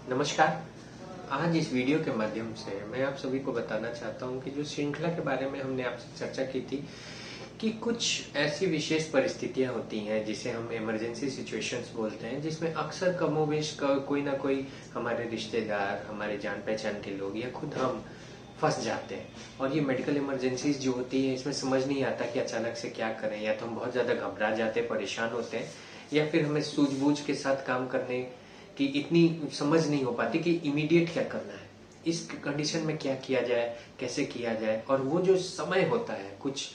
नमस्कार। आज इस वीडियो के माध्यम से मैं आप सभी को बताना चाहता हूं कि जो श्रृंखला के बारे में हमने आपसे चर्चा की थी कि कुछ ऐसी विशेष परिस्थितियां होती हैं जिसे हम इमरजेंसी सिचुएशंस बोलते हैं, जिसमें अक्सर कमोबेश कोई ना कोई हमारे रिश्तेदार, हमारे जान पहचान के लोग या खुद हम फंस जाते हैं। और ये मेडिकल इमरजेंसीज जो होती है, इसमें समझ नहीं आता कि अचानक से क्या करें। या तो हम बहुत ज़्यादा घबरा जाते हैं, परेशान होते हैं, या फिर हमें सूझबूझ के साथ काम करने की इतनी समझ नहीं हो पाती कि इमीडिएट क्या करना है, इस कंडीशन में क्या किया जाए, कैसे किया जाए। और वो जो समय होता है, कुछ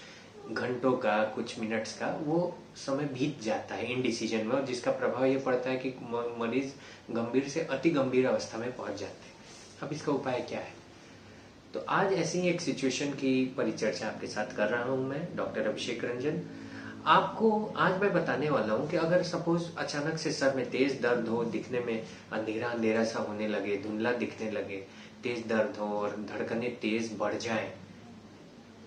घंटों का, कुछ मिनट्स का, वो समय बीत जाता है इन डिसीजन में, और जिसका प्रभाव ये पड़ता है कि मरीज गंभीर से अति गंभीर अवस्था में पहुंच जाते हैं। अब इसका उपाय क्या है? तो आज ऐसी ही एक सिचुएशन की परिचर्चा आपके साथ कर रहा हूं मैं, डॉक्टर अभिषेक रंजन। आपको आज मैं बताने वाला हूं कि अगर सपोज अचानक से सर में तेज दर्द हो, दिखने में अंधेरा अंधेरा सा होने लगे, धुंधला दिखने लगे, तेज दर्द हो और धड़कनें तेज बढ़ जाए,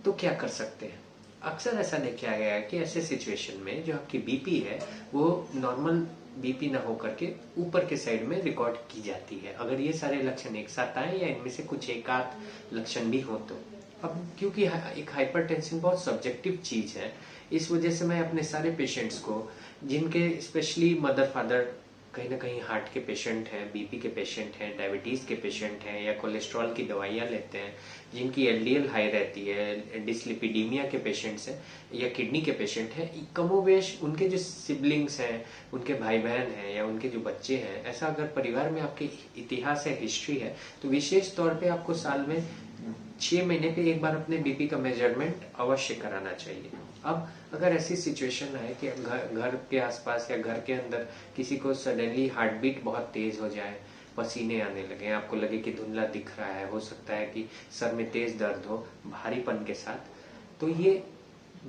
तो क्या कर सकते हैं? अक्सर ऐसा देखा गया है कि ऐसे सिचुएशन में जो आपकी बीपी है वो नॉर्मल बीपी ना होकर के ऊपर के साइड में रिकॉर्ड की जाती है, अगर ये सारे लक्षण एक साथ आए या इनमें से कुछ एक आध लक्षण भी हो तो। अब क्योंकि एक हाइपरटेंशन बहुत सब्जेक्टिव चीज है, इस वजह से मैं अपने सारे पेशेंट्स को, जिनके स्पेशली मदर फादर कहीं ना कहीं हार्ट के पेशेंट हैं, बीपी के पेशेंट हैं, डायबिटीज के पेशेंट हैं, या कोलेस्ट्रॉल की दवाइयां लेते हैं, जिनकी एलडीएल हाई रहती है, डिसलिपिडीमिया के पेशेंट्स हैं, या किडनी के पेशेंट हैं, कमोवेश उनके जो सिबलिंग्स हैं, उनके भाई बहन हैं, या उनके जो बच्चे हैं, ऐसा अगर परिवार में आपके इतिहास है, हिस्ट्री है, तो विशेष तौर पे आपको साल में 6 महीने पे एक बार अपने बीपी का मेजरमेंट अवश्य कराना चाहिए। अब अगर ऐसी सिचुएशन है कि घर के आसपास या घर के अंदर किसी को सडनली हार्ट बीट बहुत तेज हो जाए, पसीने आने लगे, आपको लगे कि धुंधला दिख रहा है, हो सकता है कि सर में तेज दर्द हो भारीपन के साथ, तो ये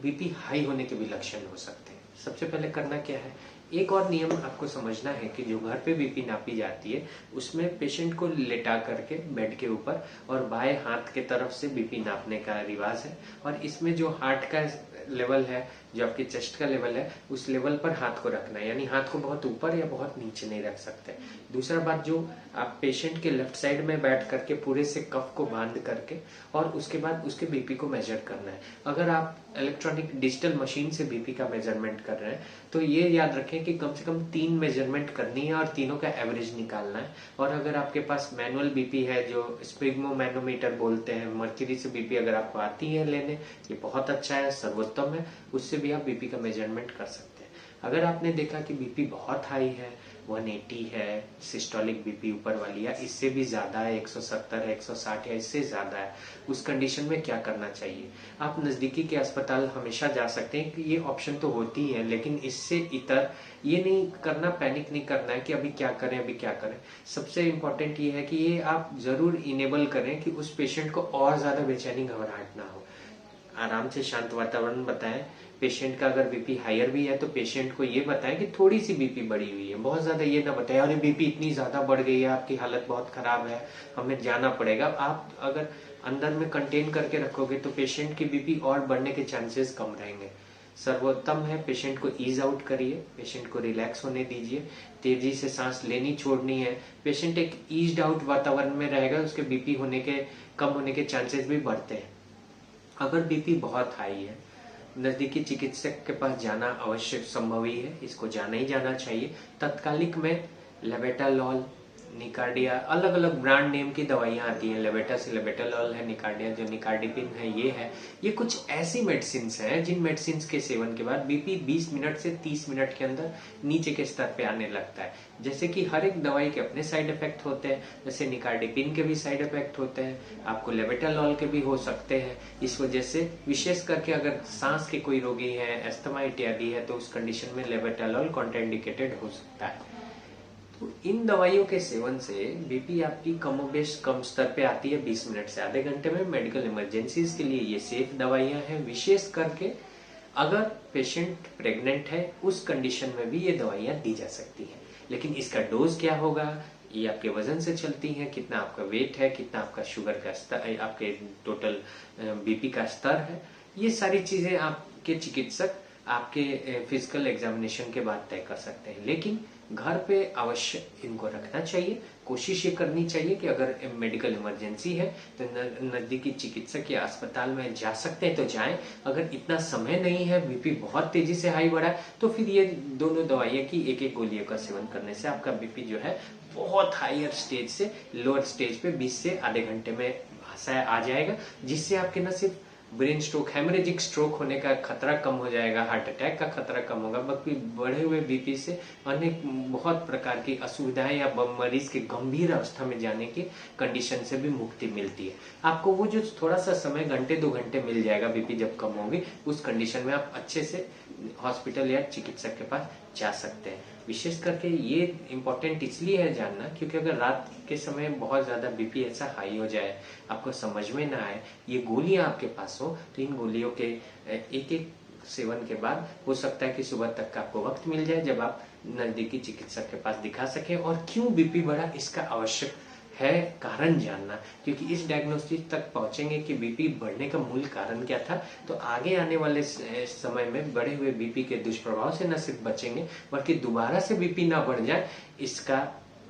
बीपी हाई होने के भी लक्षण हो सकते हैं। सबसे पहले करना क्या है, एक और नियम आपको समझना है कि जो घर पे बीपी नापी जाती है उसमें पेशेंट को लेटा करके बेड के ऊपर और बाएं हाथ के तरफ से बीपी नापने का रिवाज है। और इसमें जो हार्ट का लेवल है, जो आपके चेस्ट का लेवल है, उस लेवल पर हाथ को रखना है, यानी हाथ को बहुत ऊपर या बहुत नीचे नहीं रख सकते। दूसरा बात, जो आप पेशेंट के लेफ्ट साइड में बैठ करके पूरे से कफ को बांध करके और उसके बाद उसके बीपी को मेजर करना है। अगर आप इलेक्ट्रॉनिक डिजिटल मशीन से बीपी का मेजरमेंट कर रहे हैं तो ये याद रखें कि कम से कम 3 मेजरमेंट करनी है और तीनों का एवरेज निकालना है। और अगर आपके पास मैनुअल बीपी है, जो स्पिग्मो मैनोमीटर बोलते हैं, मर्क्यूरी से बीपी अगर आपको आती है लेने, ये बहुत अच्छा है, सर्वोत्तम है, उससे भी आप बीपी का मेजरमेंट कर सकते हैं। अगर आपने देखा कि बीपी बहुत हाई है, 180 है, सिस्टोलिक बीपी ऊपर वाली, या इससे भी ज्यादा है, 170 है, 160 या इससे ज्यादा है, उस कंडीशन में क्या करना चाहिए? आप नजदीकी के अस्पताल हमेशा जा सकते हैं कि ये ऑप्शन तो होती है, लेकिन इससे इतर ये नहीं करना, पैनिक नहीं करना है कि अभी क्या करें, अभी क्या करें। सबसे इंपॉर्टेंट ये है कि ये आप जरूर इनेबल करें कि उस पेशेंट को और ज्यादा बेचैनी, घबराहट ना हो। आराम से शांत वातावरण बताएं। पेशेंट का अगर बीपी हायर भी है तो पेशेंट को ये बताएं कि थोड़ी सी बीपी बढ़ी हुई है, बहुत ज्यादा ये ना बताएं अरे बीपी इतनी ज्यादा बढ़ गई है, आपकी हालत बहुत खराब है, हमें जाना पड़ेगा। आप अगर अंदर में कंटेन करके रखोगे तो पेशेंट की बीपी और बढ़ने के चांसेस कम रहेंगे। सर्वोत्तम है पेशेंट को ईज आउट करिए, पेशेंट को रिलैक्स होने दीजिए, तेजी से सांस लेनी छोड़नी है। पेशेंट एक ईज्ड आउट वातावरण में रहेगा, उसके बीपी होने के कम होने के चांसेस भी बढ़ते हैं। अगर बीपी बहुत हाई है, नजदीकी चिकित्सक के पास जाना अवश्य संभव ही है, इसको जाना ही जाना चाहिए। तत्कालिक में लेबेटालॉल, निकार्डिया, अलग अलग ब्रांड नेम की दवाइयां आती हैं, लेबेटा से लेबेटालॉल है, निकार्डिया जो निकार्डिपिन है, ये कुछ ऐसी मेडिसिन हैं जिन मेडिसिन के सेवन के बाद बीपी 20 मिनट से 30 मिनट के अंदर नीचे के स्तर पे आने लगता है। जैसे कि हर एक दवाई के अपने साइड इफेक्ट होते हैं, जैसे निकार्डिपिन के भी साइड इफेक्ट होते हैं, आपको लेबेटालॉल के भी हो सकते हैं। इस वजह से विशेष करके अगर सांस के कोई रोगी है, अस्थमा इत्यादि है, तो उस कंडीशन में लेबेटालॉल कॉन्ट्राइंडिकेटेड हो सकता है। तो इन दवाइयों के सेवन से बीपी आपकी कमोबेश कम स्तर पे आती है 20 मिनट से आधे घंटे में। मेडिकल इमरजेंसीज के लिए ये सेफ दवाइयां हैं, विशेष करके अगर पेशेंट प्रेग्नेंट है उस कंडीशन में भी ये दवाइयां दी जा सकती हैं। लेकिन इसका डोज क्या होगा, ये आपके वजन से चलती है, कितना आपका वेट है, कितना आपका शुगर का स्तर, आपके टोटल बीपी का स्तर है, ये सारी चीजें आपके चिकित्सक आपके फिजिकल एग्जामिनेशन के बाद तय कर सकते हैं। लेकिन घर पे अवश्य इनको रखना चाहिए। कोशिश ये करनी चाहिए कि अगर मेडिकल इमरजेंसी है तो नजदीकी चिकित्सक या अस्पताल में जा सकते हैं तो जाएं। अगर इतना समय नहीं है, बीपी बहुत तेजी से हाई बढ़ा है, तो फिर ये दोनों दवाइयां की एक एक गोलियों का सेवन करने से आपका बीपी जो है बहुत हायर स्टेज से लोअर स्टेज पे 20 से आधे घंटे में आ जाएगा, जिससे आपके न सिर्फ ब्रेन स्ट्रोक, हेमरेजिक स्ट्रोक होने का खतरा कम हो जाएगा, हार्ट अटैक का खतरा कम होगा, बल्कि बढ़े हुए बीपी से अनेक बहुत प्रकार की असुविधाएं या मरीज के गंभीर अवस्था में जाने की कंडीशन से भी मुक्ति मिलती है। आपको वो जो थोड़ा सा समय, घंटे 2 घंटे मिल जाएगा बीपी जब कम होगी, उस कंडीशन में आप अच्छे से हॉस्पिटल या चिकित्सक के पास जा सकते हैं। विशेष करके ये इम्पोर्टेंट इसलिए है जानना, क्योंकि अगर रात के समय बहुत ज्यादा बीपी ऐसा हाई हो जाए, आपको समझ में ना आए, ये गोलियां आपके पास हो, तो इन गोलियों के एक एक सेवन के बाद हो सकता है कि सुबह तक का आपको वक्त मिल जाए जब आप नजदीकी चिकित्सक के पास दिखा सकें। और क्यों बीपी बढ़ा, इसका आवश्यक है कारण जानना, क्योंकि इस डायग्नोसिस तक पहुंचेंगे कि बीपी बढ़ने का मूल कारण क्या था, तो आगे आने वाले समय में बढ़े हुए बीपी के दुष्प्रभाव से न सिर्फ बचेंगे, बल्कि दोबारा से बीपी ना बढ़ जाए, इसका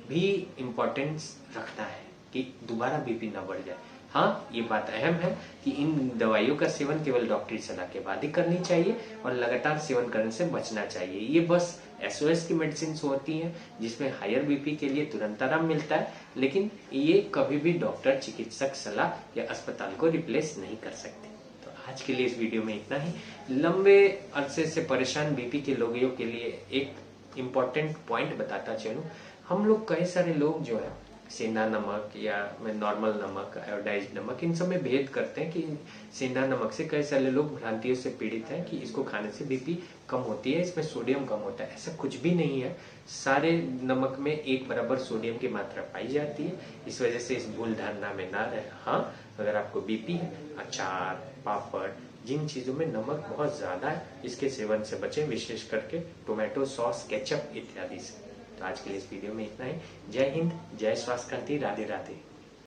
भी इम्पोर्टेंस रखना है कि दोबारा बीपी ना बढ़ जाए। हाँ, ये बात अहम है कि इन दवाइयों का सेवन केवल डॉक्टरी सलाह के बाद ही करनी चाहिए और लगातार सेवन करने से बचना चाहिए। ये बस एसओएस की मेडिसिन होती हैं जिसमें हायर बीपी के लिए तुरंत आराम मिलता है, लेकिन ये कभी भी डॉक्टर, चिकित्सक सलाह या अस्पताल को रिप्लेस नहीं कर सकते। तो आज के लिए इस वीडियो में इतना ही। लंबे अरसे से परेशान बीपी के लोगों के लिए एक इम्पोर्टेंट पॉइंट बताता चलूं, हम लोग कई सारे लोग जो है सेंधा नमक या नॉर्मल नमक, आयोडाइज्ड नमक, इन सब में भेद करते हैं कि सेंधा नमक से कई सारे लोग भ्रांतियों से पीड़ित हैं कि इसको खाने से बीपी कम होती है, इसमें सोडियम कम होता है। ऐसा कुछ भी नहीं है। सारे नमक में एक बराबर सोडियम की मात्रा पाई जाती है, इस वजह से इस भूल धारणा में ना रहे। हाँ, अगर आपको बीपी है, अचार, पापड़, जिन चीजों में नमक बहुत ज्यादा है, इसके सेवन से बचें, विशेष करके टोमेटो सॉस, केचप इत्यादि से। तो आज के लिए इस वीडियो में इतना ही। जय हिंद, जय स्वास्थ्य क्रांति, राधे राधे।